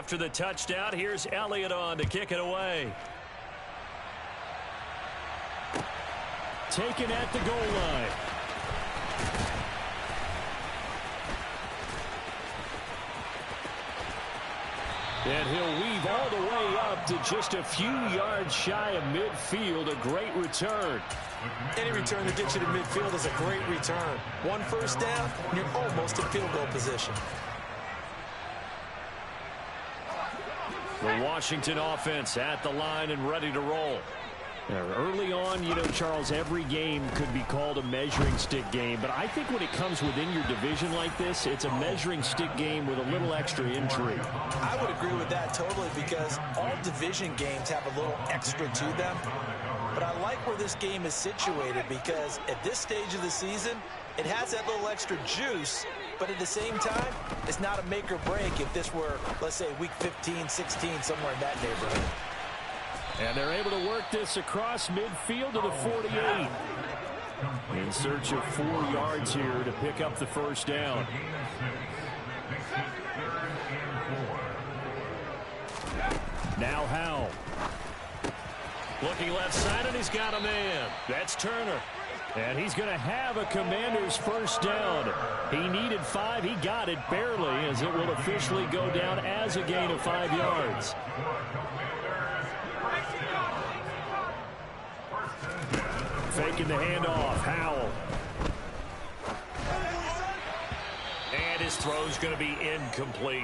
After the touchdown, here's Elliott on to kick it away. Taken at the goal line. And he'll weave all the way up to just a few yards shy of midfield. A great return. Any return that gets you to midfield is a great return. One first down, and you're almost in field goal position. The Washington offense at the line and ready to roll. Early on, you know, Charles, every game could be called a measuring stick game. But I think when it comes within your division like this, it's a measuring stick game with a little extra intrigue. I would agree with that totally because all division games have a little extra to them. But I like where this game is situated because at this stage of the season, it has that little extra juice. But at the same time, it's not a make or break if this were, let's say, week 15, 16, somewhere in that neighborhood. And they're able to work this across midfield to the 48. In search of 4 yards here to pick up the first down. Now Howell. Looking left side, and he's got a man. That's Turner. And he's going to have a Commander's first down. He needed 5. He got it barely, as it will officially go down as a gain of 5 yards. Faking the handoff. Howell. And his throw's going to be incomplete.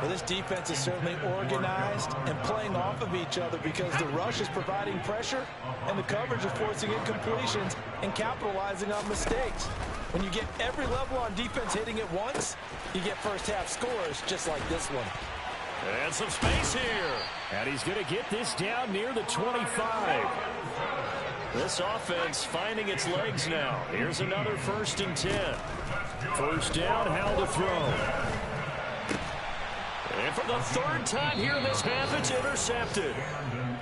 Well, this defense is certainly organized and playing off of each other because the rush is providing pressure and the coverage is forcing incompletions and capitalizing on mistakes. When you get every level on defense hitting at once, you get first half scores just like this one. And some space here. And he's going to get this down near the 25. This offense finding its legs now. Here's another 1st and 10. First down, Howell to throw. And for the 3rd time here in this half, it's intercepted.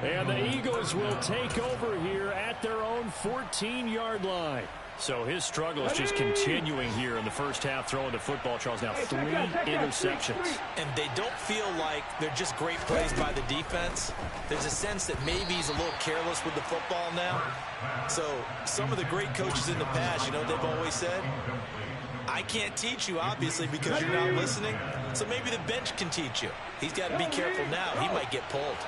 And the Eagles will take over here at their own 14-yard line. So his struggle is just continuing here in the first half, throwing the football. Charles, now 3 interceptions. And they don't feel like they're just great plays by the defense. There's a sense that maybe he's a little careless with the football now. So some of the great coaches in the past, you know, they've always said, I can't teach you, obviously, because you're not listening. So maybe the bench can teach you. He's got to be careful now. He might get pulled.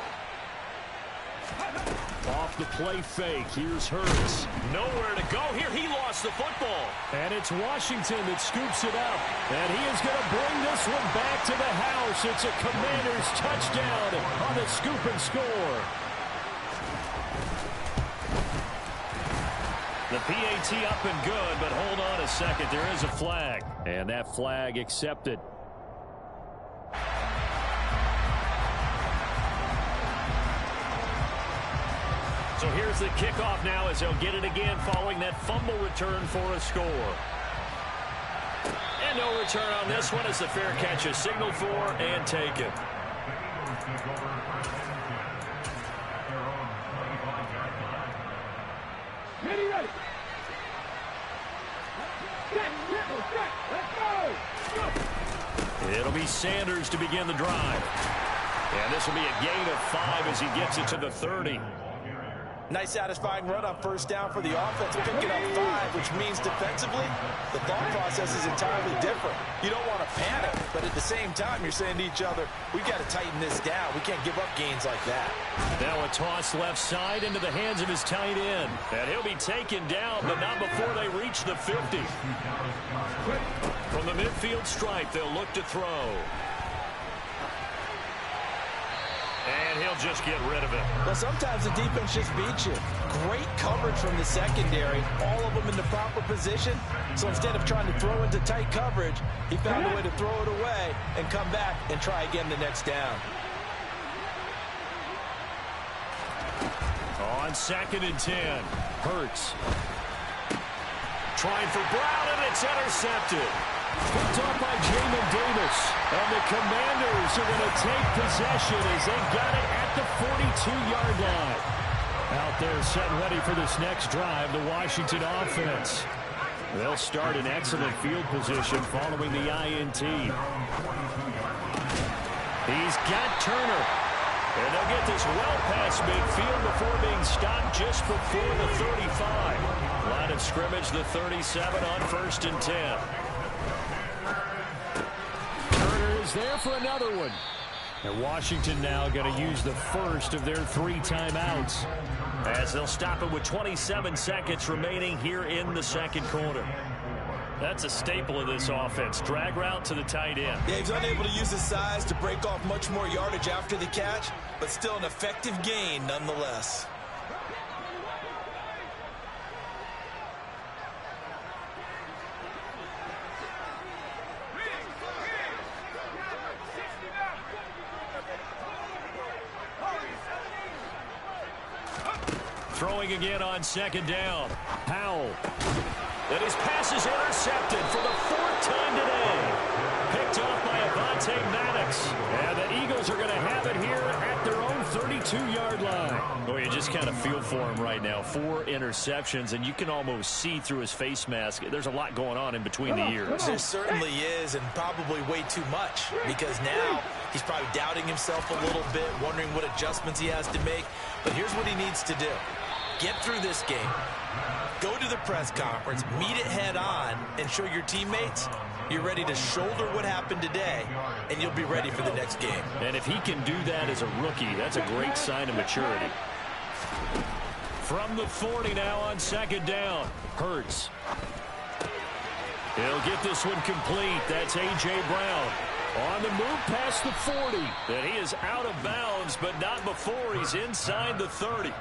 Off the play fake. Here's Hurts. Nowhere to go here. He lost the football. And it's Washington that scoops it up. And he is going to bring this one back to the house. It's a Commanders touchdown on the scoop and score. The PAT up and good, but hold on a second. There is a flag. And that flag accepted. So here's the kickoff now as they'll get it again following that fumble return for a score. And no return on this one as the fair catch is signaled for and taken. It'll be Sanders to begin the drive. And this will be a gain of 5 as he gets it to the 30. Nice satisfying run on first down for the offense, picking up 5, which means defensively, the thought process is entirely different. You don't want to panic, but at the same time, you're saying to each other, we've got to tighten this down. We can't give up gains like that. Now a toss left side into the hands of his tight end. And he'll be taken down, but not before they reach the 50. From the midfield stripe, they'll look to throw. And he'll just get rid of it. Well, sometimes the defense just beats you. Great coverage from the secondary, all of them in the proper position. So instead of trying to throw into tight coverage, he found a way to throw it away and come back and try again the next down. On 2nd and 10, Hurts. Trying for Brown, and it's intercepted. Picked off by Jamin Davis. And the Commanders are going to take possession as they got it at the 42-yard line. Out there set ready for this next drive, the Washington offense. They'll start in excellent field position following the INT. He's got Turner. And they'll get this well past midfield before being stopped just before the 35. Line of scrimmage, the 37 on 1st and 10. Turner is there for another one. And Washington now going to use the first of their 3 timeouts, as they'll stop it with 27 seconds remaining here in the second quarter. That's a staple of this offense. Drag route to the tight end. Yeah, he's unable to use his size to break off much more yardage after the catch, but still an effective gain nonetheless. Throwing again on 2nd down. Powell. And his pass is intercepted for the 4th time today. Picked off by Avonte Maddox. And the Eagles are going to have it here at their own 32-yard line. Boy, you just kind of feel for him right now. 4 interceptions, and you can almost see through his face mask. There's a lot going on in between the ears. There certainly is, and probably way too much, because now he's probably doubting himself a little bit, wondering what adjustments he has to make. But here's what he needs to do. Get through this game. Go to the press conference, meet it head on, and show your teammates you're ready to shoulder what happened today, and you'll be ready for the next game. And if he can do that as a rookie, that's a great sign of maturity. From the 40 now on 2nd down. Hurts. He'll get this one complete. That's A.J. Brown. On the move past the 40. And he is out of bounds, but not before he's inside the 30.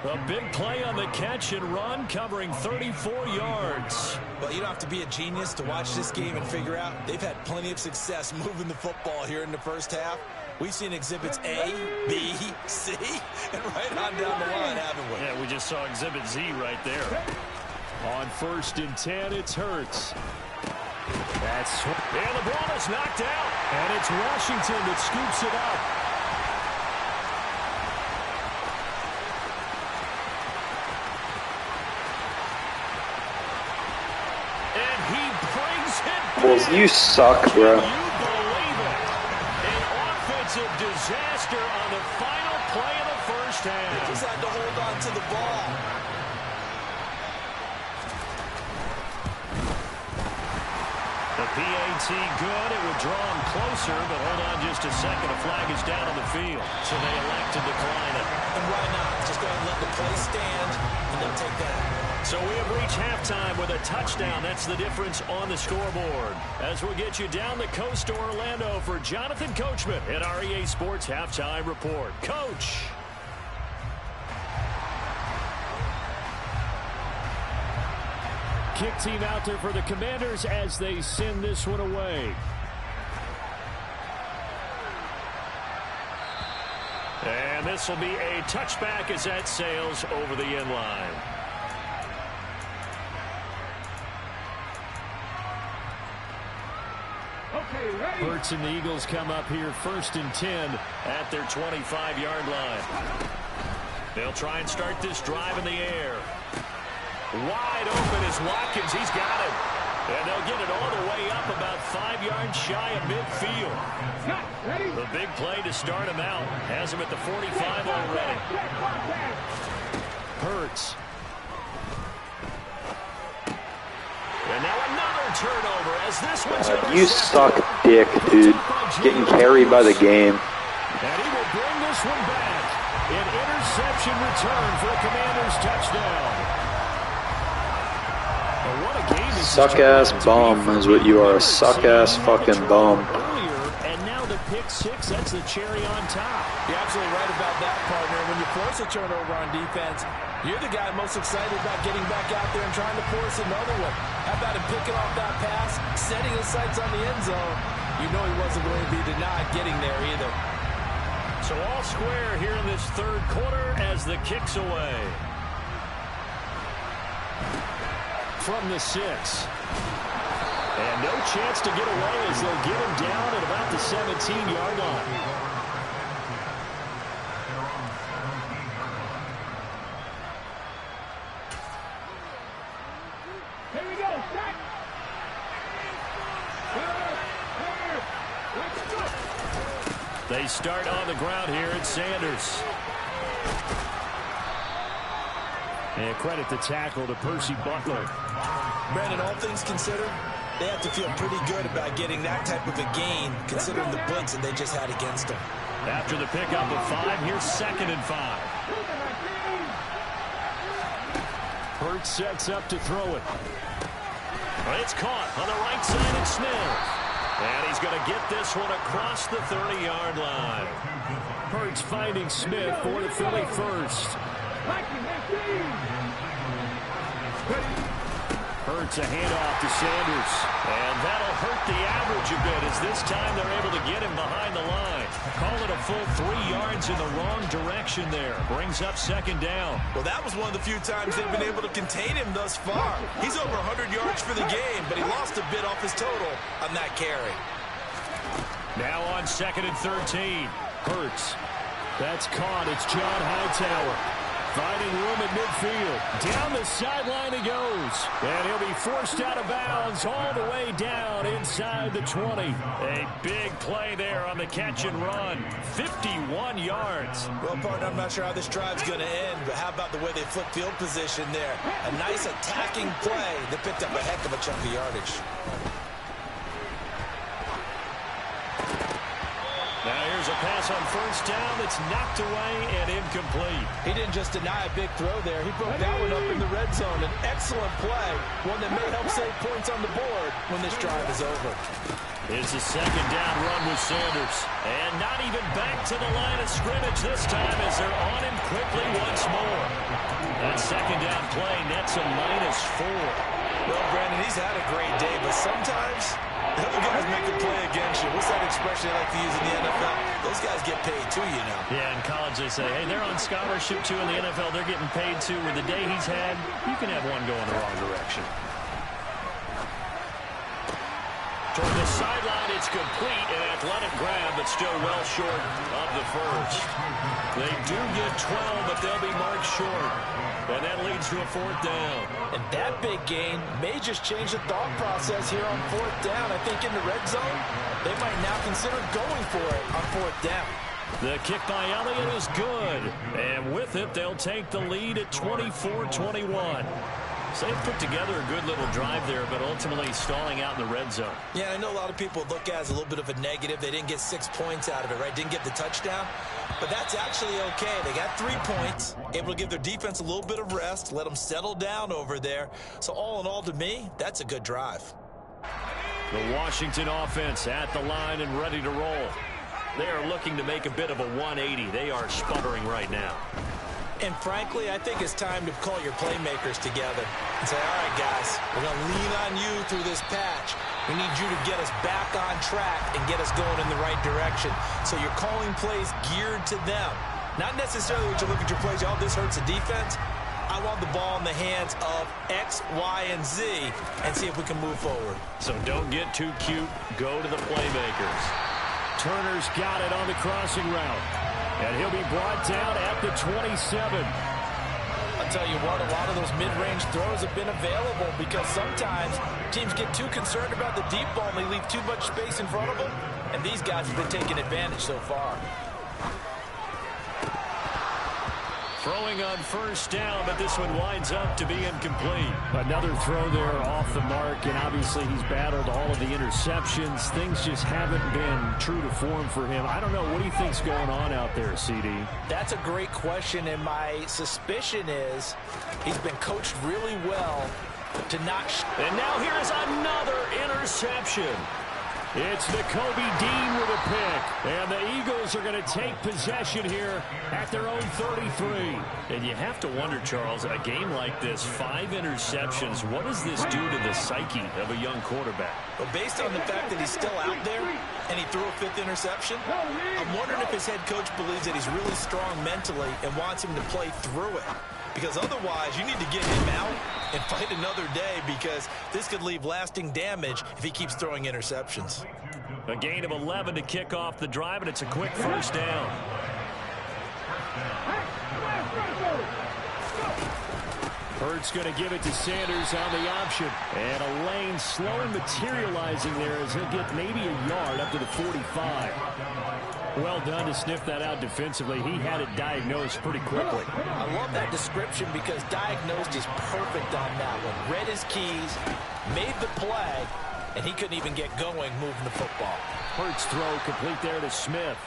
A big play on the catch and run, covering 34 yards. Well, you don't have to be a genius to watch this game and figure out they've had plenty of success moving the football here in the first half. We've seen exhibits A, B, C, and right on down the line, haven't we? Yeah, we just saw exhibit Z right there. On 1st and 10, it's Hurts. And the ball is knocked out. And it's Washington that scoops it up. And he brings it back. Well, you suck, bro. Can you believe it? An offensive disaster on the final play of the first half. He just had to hold on to the ball. The PAT good. It would draw him closer, but hold on just a second. A flag is down on the field, so they elect to decline it. And why not? Just go ahead and let the play stand, and they'll take that. So we have reached halftime with a touchdown. That's the difference on the scoreboard. As we'll get you down the coast to Orlando for Jonathan Coachman at our EA Sports Halftime Report. Coach. Kick team out there for the Commanders as they send this one away. And this will be a touchback as that sails over the end line. Hurts and the Eagles come up here 1st and 10 at their 25-yard line. They'll try and start this drive in the air. Wide open is Watkins. He's got it. And they'll get it all the way up about 5 yards shy of midfield. The big play to start him out. Has him at the 45 already. Hurts. And now another turnover as this one's You suck dick, dude. Getting carried by the game. And he will bring this one back. An interception return for a Commanders touchdown. Suck-ass bum is what you are, a suck-ass fucking bum. And now the pick six, that's the cherry on top. You're absolutely right about that, partner. When you force a turnover on defense, you're the guy most excited about getting back out there and trying to force another one. How about him picking off that pass, setting his sights on the end zone? You know he wasn't going to be denied getting there either. So all square here in this third quarter as the kick's away. From the 6. And no chance to get away as they'll get him down at about the 17-yard line. Here we go, set. Let's go. They start on the ground here at Sanders. And credit the tackle to Percy Butler. Brandon, all things considered, they have to feel pretty good about getting that type of a gain, considering the blitz that they just had against them. After the pickup of 5, here's 2nd and 5. Hurts sets up to throw it. It's caught on the right side of Smith. And he's going to get this one across the 30-yard line. Hurts finding Smith for the Philly first. Hurts a handoff to Sanders. And that'll hurt the average a bit as this time they're able to get him behind the line. Call it a full 3 yards in the wrong direction there. Brings up 2nd down. Well, that was one of the few times they've been able to contain him thus far. He's over 100 yards for the game, but he lost a bit off his total on that carry. Now on 2nd and 13. Hurts. That's caught. It's John Hightower. Finding room at midfield. Down the sideline he goes. And he'll be forced out of bounds all the way down inside the 20. A big play there on the catch and run. 51 yards. Well, partner, I'm not sure how this drive's going to end, but how about the way they flip field position there? A nice attacking play that picked up a heck of a chunk of yardage. Now here's a pass on 1st down that's knocked away and incomplete. He didn't just deny a big throw there. He broke that one up in the red zone. An excellent play, one that may help save points on the board when this drive is over. It's a 2nd down run with Sanders. And not even back to the line of scrimmage this time as they're on him quickly once more. That 2nd down play nets a -4. Well, Brandon, he's had a great day, but sometimes the other guys make a play against you. What's that expression they like to use in the NFL? Those guys get paid too, you know. Yeah, in college they say, hey, they're on scholarship too. In the NFL, they're getting paid too. With the day he's had, you can have one go in the wrong direction. Toward the sideline, it's complete. An athletic grab, but still well short of the first. They do get 12, but they'll be marked short. And that leads to a 4th down. And that big gain may just change the thought process here on 4th down. I think in the red zone, they might now consider going for it on 4th down. The kick by Elliott is good. And with it, they'll take the lead at 24-21. So they put together a good little drive there, but ultimately stalling out in the red zone. Yeah, I know a lot of people look at it as a little bit of a negative. They didn't get 6 points out of it, right? Didn't get the touchdown. But that's actually okay. They got 3 points, able to give their defense a little bit of rest, let them settle down over there. So all in all, to me, that's a good drive. The Washington offense at the line and ready to roll. They are looking to make a bit of a 180. They are sputtering right now. And frankly, I think it's time to call your playmakers together and say, all right, guys, we're going to lean on you through this patch. We need you to get us back on track and get us going in the right direction. So you're calling plays geared to them. Not necessarily what you look at your plays, oh, this hurts the defense. I want the ball in the hands of X, Y, and Z and see if we can move forward. So don't get too cute. Go to the playmakers. Turner's got it on the crossing route. And he'll be brought down at the 27. I'll tell you what, a lot of those mid-range throws have been available because sometimes teams get too concerned about the deep ball and they leave too much space in front of them. And these guys have been taking advantage so far. Throwing on 1st down, but this one winds up to be incomplete. Another throw there off the mark, and obviously he's battled all of the interceptions. Things just haven't been true to form for him. I don't know. What do you think's going on out there, CD? That's a great question, and my suspicion is he's been coached really well to not... And now here's another interception. It's Nakobe Dean with a pick. And the Eagles are going to take possession here at their own 33. And you have to wonder, Charles, a game like this, 5 interceptions, what does this do to the psyche of a young quarterback? Well, based on the fact that he's still out there and he threw a 5th interception, I'm wondering if his head coach believes that he's really strong mentally and wants him to play through it. Because otherwise, you need to get him out and fight another day because this could leave lasting damage if he keeps throwing interceptions. A gain of 11 to kick off the drive, and it's a quick 1st down. Hurts going to give it to Sanders on the option. And a lane slowly materializing there as he'll get maybe a yard up to the 45. Well done to sniff that out defensively. He had it diagnosed pretty quickly. I love that description because diagnosed is perfect on that one. Read his keys, made the play, and he couldn't even get going moving the football. Hurts throw complete there to Smith.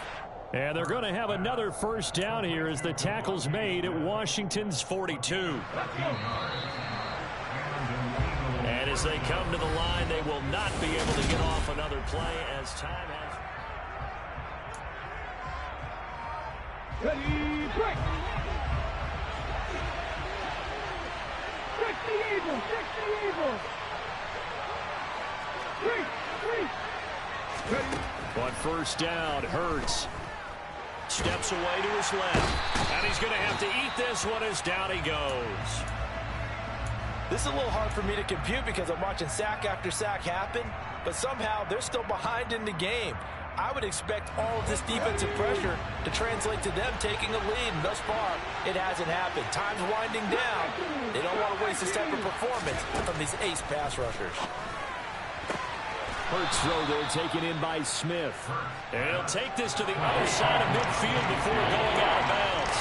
And they're going to have another first down here as the tackle's made at Washington's 42. And as they come to the line, they will not be able to get off another play as time has... Ready, break! Fix the evil! Fix the evil! Ready! On first down, Hurts steps away to his left. And he's going to have to eat this one as down he goes. This is a little hard for me to compute because I'm watching sack after sack happen, but somehow they're still behind in the game. I would expect all of this defensive pressure to translate to them taking a lead, and thus far, it hasn't happened. Time's winding down. They don't want to waste this type of performance from these ace pass rushers. Hurts throw there taken in by Smith. And he'll take this to the other side of midfield before going out of bounds.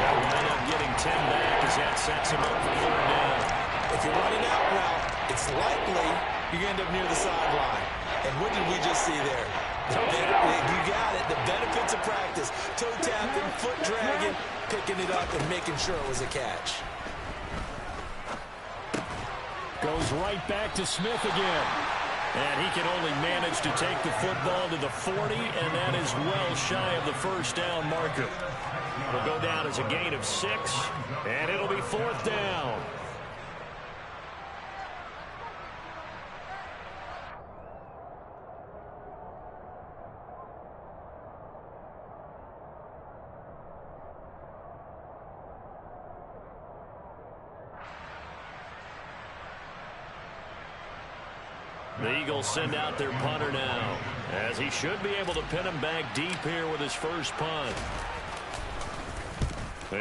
They'll end up getting 10 back as that sets him up for third down. If you're running out route, it's likely you're going to end up near the sideline. And what did we just see there? You got it. The benefits of practice. Toe tapping, foot dragging, picking it up, and making sure it was a catch. Goes right back to Smith again. And he can only manage to take the football to the 40, and that is well shy of the first down marker. It'll go down as a gain of 6, and it'll be fourth down. The Eagles send out their punter now, as he should be able to pin him back deep here with his first punt.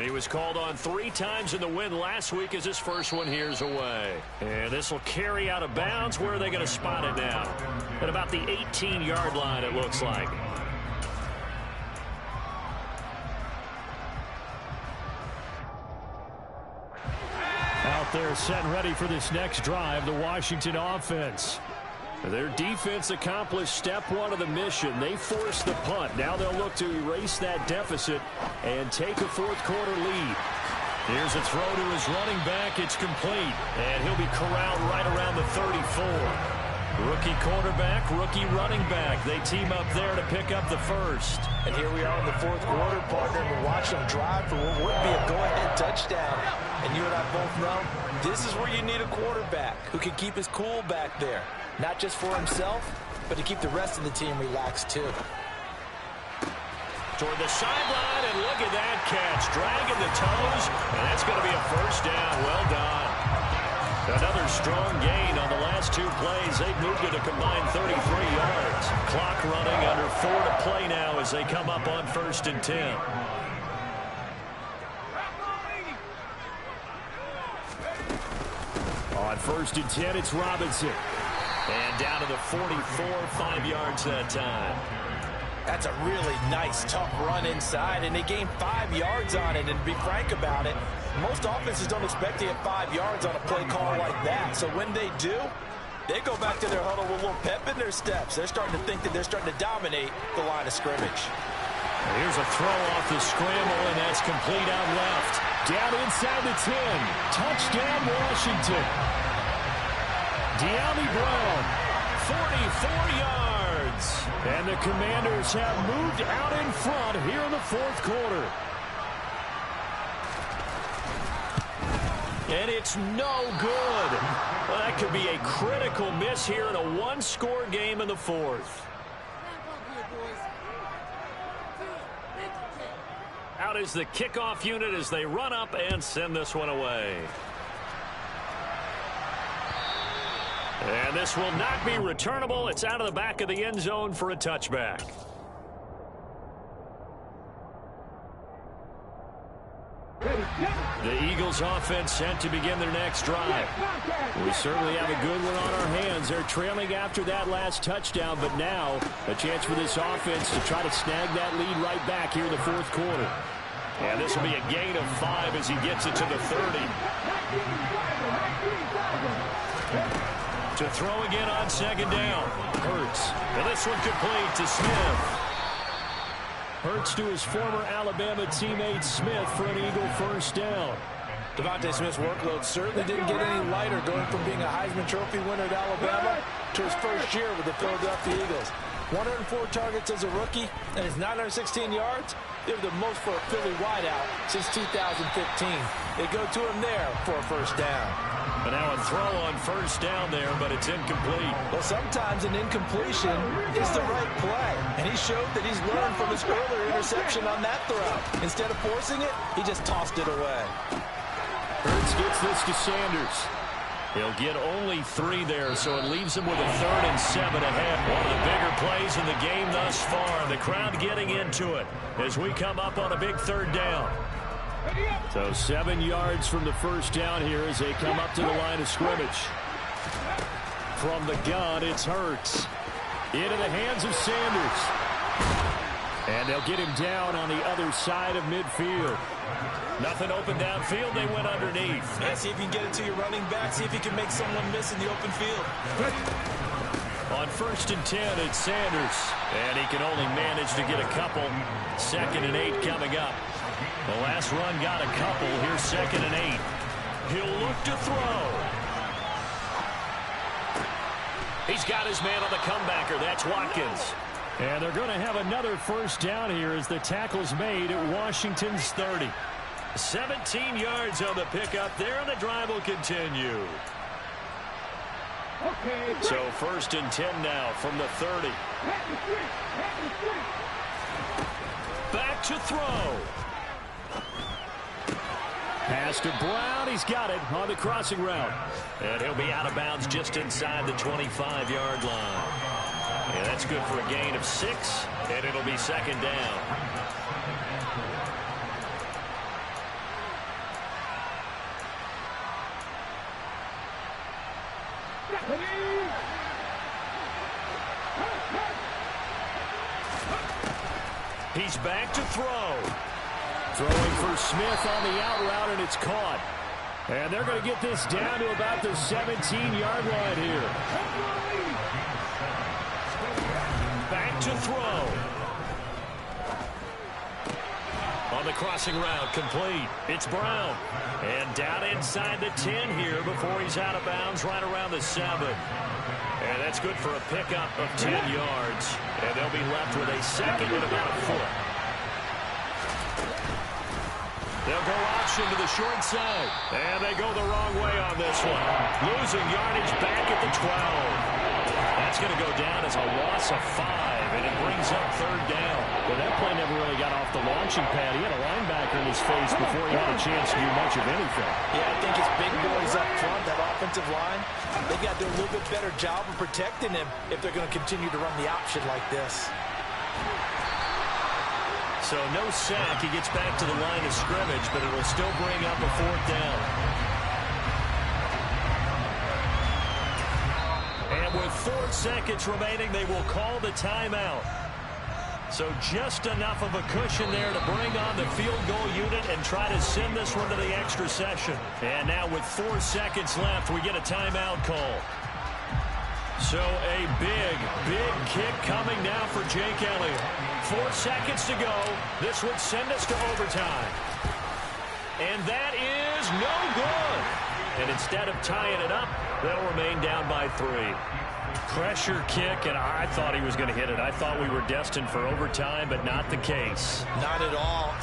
He was called on 3 times in the win last week as his first one here's away. And this will carry out of bounds. Where are they going to spot it now? At about the 18-yard line, it looks like. Out there set and ready for this next drive, the Washington offense. Their defense accomplished step 1 of the mission. They forced the punt. Now they'll look to erase that deficit and take a fourth-quarter lead. Here's a throw to his running back. It's complete, and he'll be corralled right around the 34. Rookie quarterback, rookie running back. They team up there to pick up the first. And here we are in the fourth quarter, partner. We're watching them drive for what would be a go-ahead touchdown. And you and I both know this is where you need a quarterback who can keep his cool back there. Not just for himself, but to keep the rest of the team relaxed, too. Toward the sideline, and look at that catch. Dragging the toes, and that's going to be a first down. Well done. Another strong gain on the last 2 plays. They've moved it a combined 33 yards. Clock running under 4 to play now as they come up on 1st and 10. On 1st and 10, it's Robinson. And down to the 44, 5 yards that time. That's a really nice, tough run inside, and they gained 5 yards on it. And to be frank about it, most offenses don't expect to get 5 yards on a play call like that. So when they do, they go back to their huddle with a little pep in their steps. They're starting to think that they're starting to dominate the line of scrimmage. Here's a throw off the scramble, and that's complete out left. Down inside the 10. Touchdown, Washington. De'Ami Brown, 44 yards. And the Commanders have moved out in front here in the fourth quarter. And it's no good. Well, that could be a critical miss here in a one-score game in the fourth. Out is the kickoff unit as they run up and send this one away. And this will not be returnable. It's out of the back of the end zone for a touchback. Ready. The Eagles offense set to begin their next drive. We certainly have a good one on our hands. They're trailing after that last touchdown, but now a chance for this offense to try to snag that lead right back here in the fourth quarter. And this will be a gain of 5 as he gets it to the 30. To throw again on second down. Hurts. And this one complete to Smith. Hurts to his former Alabama teammate Smith for an Eagle first down. Devontae Smith's workload certainly didn't get any lighter going from being a Heisman Trophy winner at Alabama to his first year with the Philadelphia Eagles. 104 targets as a rookie and his 916 yards. They're the most for a Philly wideout since 2015. They go to him there for a first down. But now a throw on first down there, but it's incomplete. Well, sometimes an incompletion is the right play. And he showed that he's learned from his earlier interception on that throw. Instead of forcing it, he just tossed it away. Hurts gets this to Sanders. He'll get only 3 there, so it leaves him with a 3rd and 7 ahead. One of the bigger plays in the game thus far. The crowd getting into it as we come up on a big 3rd down. So 7 yards from the first down here as they come up to the line of scrimmage. From the gun, it's Hurts. Into the hands of Sanders. And they'll get him down on the other side of midfield. Nothing open downfield. They went underneath. Yeah, see if you can get it to your running back. See if you can make someone miss in the open field. On 1st and 10, it's Sanders. And he can only manage to get a couple. 2nd and 8 coming up. The last run got a couple. Here's 2nd and 8. He'll look to throw. He's got his man on the comebacker. That's Watkins. And they're going to have another first down here as the tackle's made at Washington's 30. 17 yards on the pickup there, and the drive will continue. So 1st and 10 now from the 30. Back to throw. Pass to Brown. He's got it on the crossing route. And he'll be out of bounds just inside the 25-yard line. And that's good for a gain of 6, and it'll be 2nd down. He's back to throw. Throwing for Smith on the out route, and it's caught. And they're going to get this down to about the 17-yard line here. Back to throw. On the crossing route, complete. It's Brown. And down inside the 10 here before he's out of bounds right around the 7. And that's good for a pickup of 10 yards. And they'll be left with a 2nd and about a foot. They'll go option to the short side. And they go the wrong way on this one. Losing yardage back at the 12. That's going to go down as a loss of 5, and it brings up 3rd down. Well, that play never really got off the launching pad. He had a linebacker in his face before he had a chance to do much of anything. Yeah, I think his big boys up front, that offensive line, they've got to do a little bit better job of protecting him if they're going to continue to run the option like this. So no sack. He gets back to the line of scrimmage, but it'll still bring up a 4th down. And with 4 seconds remaining, they will call the timeout. So just enough of a cushion there to bring on the field goal unit and try to send this one to the extra session. And now with 4 seconds left, we get a timeout call. So a big kick coming now for Jake Elliott. 4 seconds to go. This would send us to overtime. And that is no good. And instead of tying it up, they'll remain down by 3. Pressure kick, and I thought he was going to hit it. I thought we were destined for overtime, but not the case. Not at all.